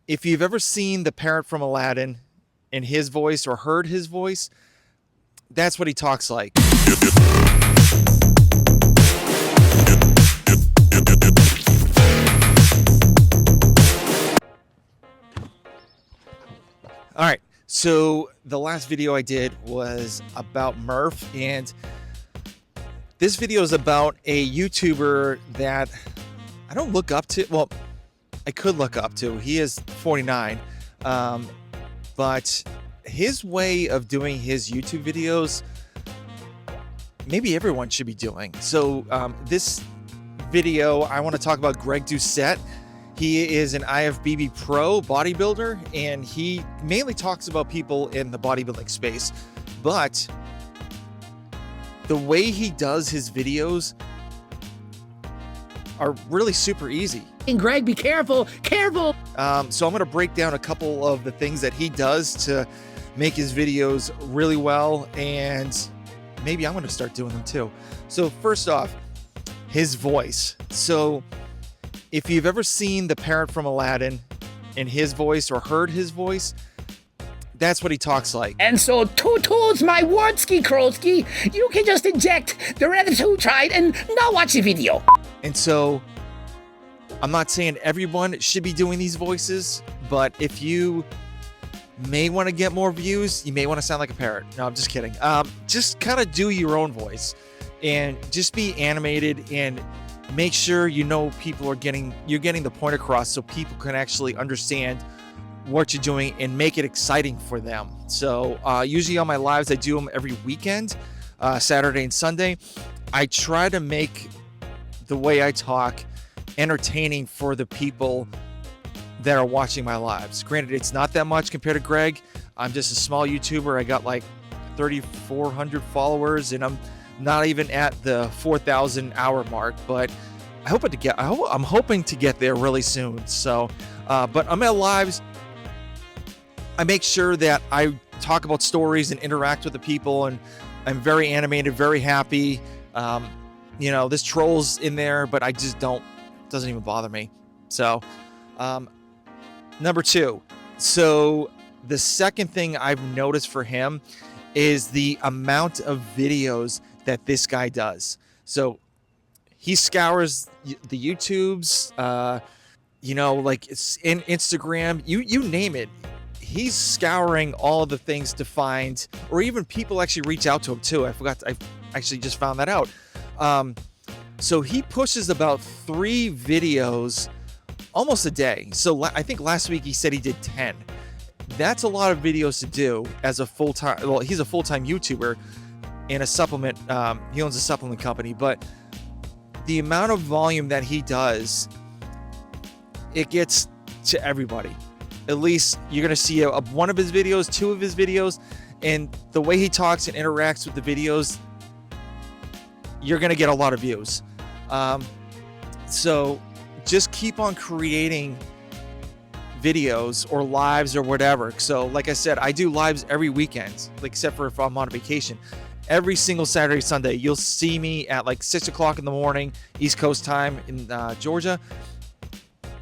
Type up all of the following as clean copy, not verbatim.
If you've ever seen the parrot from Aladdin in his voice or heard his voice, that's what he talks like. All right, so the last video I did was about Murph, and this video is about a YouTuber that I don't look up to. Well, I could look up to. He is 49, but his way of doing his YouTube videos, maybe everyone should be doing. So this video, I want to talk about Greg Doucette. He is an IFBB pro bodybuilder, and he mainly talks about people in the bodybuilding space. But the way he does his videos are really super easy. And Greg, be careful, careful. So I'm going to break down a couple of the things that he does to make his videos really well, and maybe I'm going to start doing them too. So first off, his voice. So if you've ever seen the parrot from Aladdin in his voice or heard his voice, that's what he talks like. And so toodles my wordski Krosky, you can just inject the Ratatouille and now watch the video. And so I'm not saying everyone should be doing these voices, but if you may want to get more views, you may want to sound like a parrot. No, I'm just kidding. Just kind of do your own voice and just be animated and make sure you know people are you're getting the point across so people can actually understand what you're doing and make it exciting for them. So usually on my lives, I do them every weekend, Saturday and Sunday. I try to make the way I talk entertaining for the people that are watching my lives. Granted, it's not that much compared to Greg. I'm just a small YouTuber. I got like 3,400 followers, and I'm not even at the 4,000 hour mark, but I'm hoping to get there really soon. So, but on my lives, I make sure that I talk about stories and interact with the people, and I'm very animated, very happy. You know, this troll's in there, but I just doesn't even bother me. So, number two. So the second thing I've noticed for him is the amount of videos that this guy does. So he scours the YouTubes, you know, like it's in Instagram, you name it. He's scouring all the things to find, or even people actually reach out to him too. I actually just found that out. So he pushes about 3 videos almost a day. So I think last week he said he did 10. That's a lot of videos to do as a full-time, well, he's a full-time YouTuber and a supplement, he owns a supplement company, but the amount of volume that he does, it gets to everybody. At least you're going to see one of his videos, 2 of his videos, and the way he talks and interacts with the videos, you're going to get a lot of views. So just keep on creating videos or lives or whatever. So like I said, I do lives every weekend, like, except for if I'm on vacation. Every single Saturday, Sunday, you'll see me at like 6 o'clock in the morning, East Coast time in Georgia.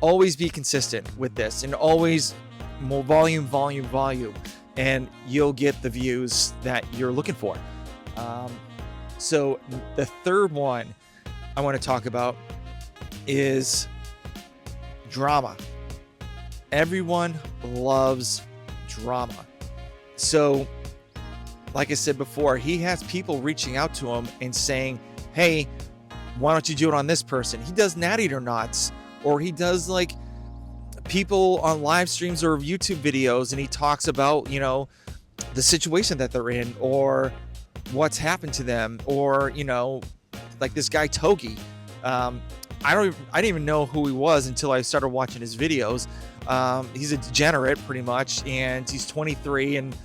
Always be consistent with this, and always more volume, and you'll get the views that you're looking for. So the third one I want to talk about is drama. Everyone loves drama. So like I said before, he has people reaching out to him and saying, hey, why don't you do it on this person? He does natty or nots, or he does like people on live streams or YouTube videos, and he talks about, you know, the situation that they're in or what's happened to them, or, you know, like this guy Togi. I didn't even know who he was until I started watching his videos. He's a degenerate pretty much, and he's 23, and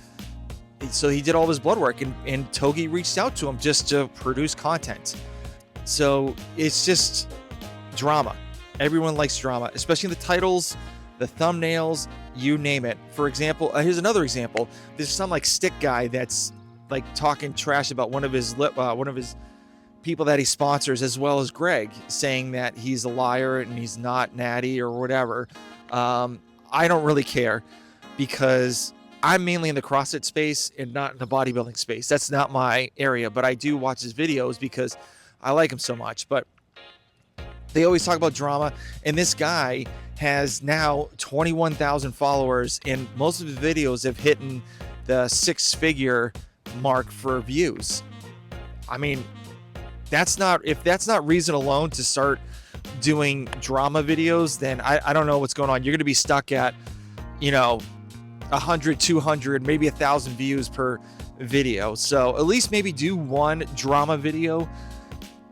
so he did all his blood work, and Togi reached out to him just to produce content. So it's just drama. Everyone likes drama, especially the titles, the thumbnails, you name it. For example, here's another example. There's some like stick guy that's like talking trash about one of his people that he sponsors, as well as Greg, saying that he's a liar and he's not natty or whatever. I don't really care because I'm mainly in the CrossFit space and not in the bodybuilding space. That's not my area, but I do watch his videos because I like him so much. But they always talk about drama, and this guy has now 21,000 followers, and most of his videos have hit the 6-figure mark for views. I mean, if that's not reason alone to start doing drama videos, then I don't know what's going on. You're going to be stuck at, 100, 200, maybe 1,000 views per video. So at least maybe do one drama video.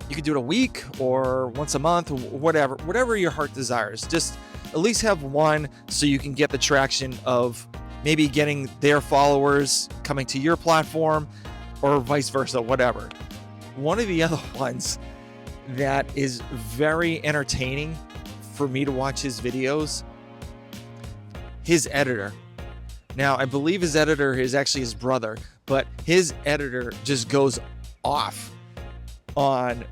You could do it a week or once a month, or whatever your heart desires. Just at least have one so you can get the traction of maybe getting their followers coming to your platform or vice versa, whatever. One of the other ones that is very entertaining for me to watch his videos, his editor. Now, I believe his editor is actually his brother, but his editor just goes off on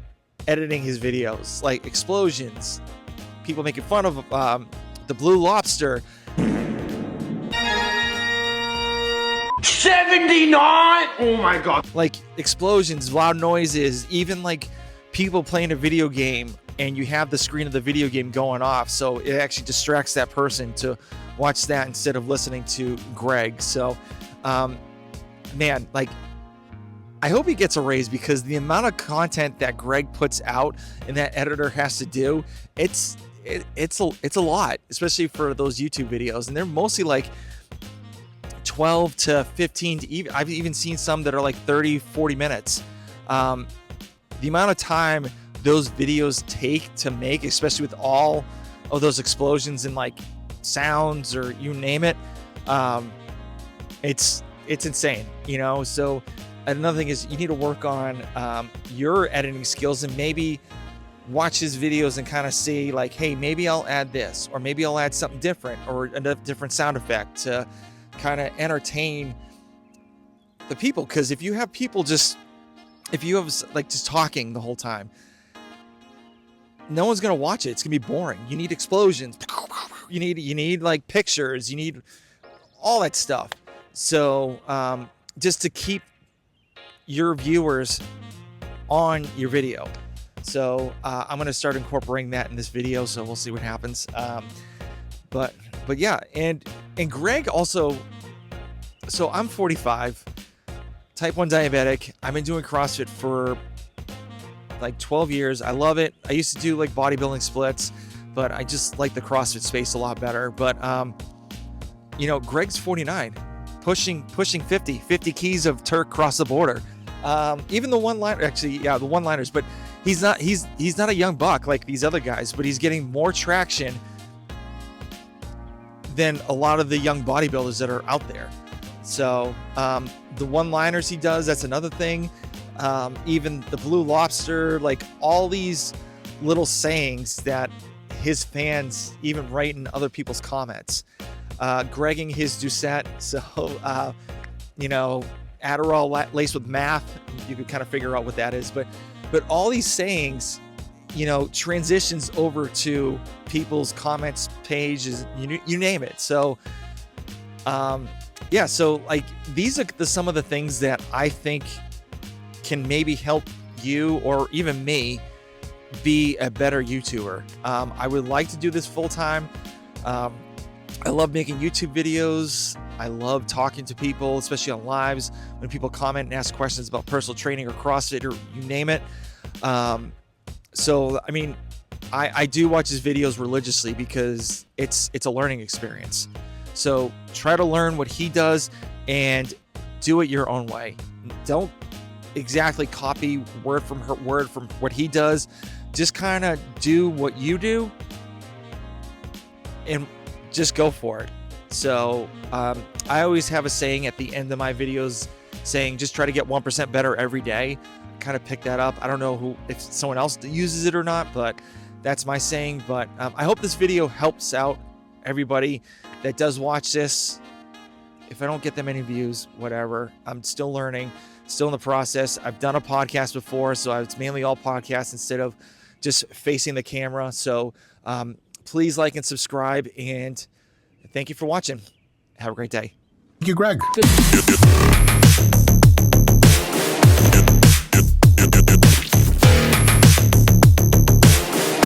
editing his videos, like explosions, people making fun of the blue lobster. 79! Oh my god. Like explosions, loud noises, even like people playing a video game and you have the screen of the video game going off, so it actually distracts that person to watch that instead of listening to Greg. So man, like, I hope he gets a raise, because the amount of content that Greg puts out and that editor has to do, it's a lot, especially for those YouTube videos, and they're mostly like 12 to 15 to even, I've even seen some that are like 30-40 minutes. The amount of time those videos take to make, especially with all of those explosions and like sounds or you name it, it's insane, so another thing is you need to work on your editing skills, and maybe watch his videos and kind of see like, hey, maybe I'll add this, or maybe I'll add something different, or a different sound effect to kind of entertain the people. Because if you have like just talking the whole time, no one's gonna watch it. It's gonna be boring. You need explosions. You need like pictures. You need all that stuff. So just to keep your viewers on your video. So I'm gonna start incorporating that in this video. So we'll see what happens. But yeah, and Greg also. So I'm 45, type 1 diabetic. I've been doing CrossFit for like 12 years. I love it. I used to do like bodybuilding splits, but I just like the CrossFit space a lot better. But Greg's 49, pushing 50 keys of Turk cross the border. Even the one-liner, actually, yeah, the one-liners, but he's not a young buck like these other guys, but he's getting more traction than a lot of the young bodybuilders that are out there. So the one-liners he does, that's another thing. Even the blue lobster, like all these little sayings that his fans even write in other people's comments. Gregging his Doucette, so Adderall laced with math, you could kind of figure out what that is, but all these sayings, transitions over to people's comments pages, you name it. So yeah, so like these are some of the things that I think can maybe help you or even me be a better YouTuber. I would like to do this full time. I love making YouTube videos. I love talking to people, especially on lives when people comment and ask questions about personal training or CrossFit or you name it. So, I mean, I do watch his videos religiously because it's a learning experience. So try to learn what he does and do it your own way. Don't exactly copy word from what he does. Just kind of do what you do and just go for it. So I always have a saying at the end of my videos saying just try to get 1% better every day. Kind of pick that up. I don't know if someone else uses it or not, but that's my saying. But I hope this video helps out everybody that does watch this. If I don't get that many views, whatever, I'm still learning, still in the process. I've done a podcast before, so it's mainly all podcasts instead of just facing the camera. So please like and subscribe, and Thank you for watching. Have a great day. Thank you, Greg.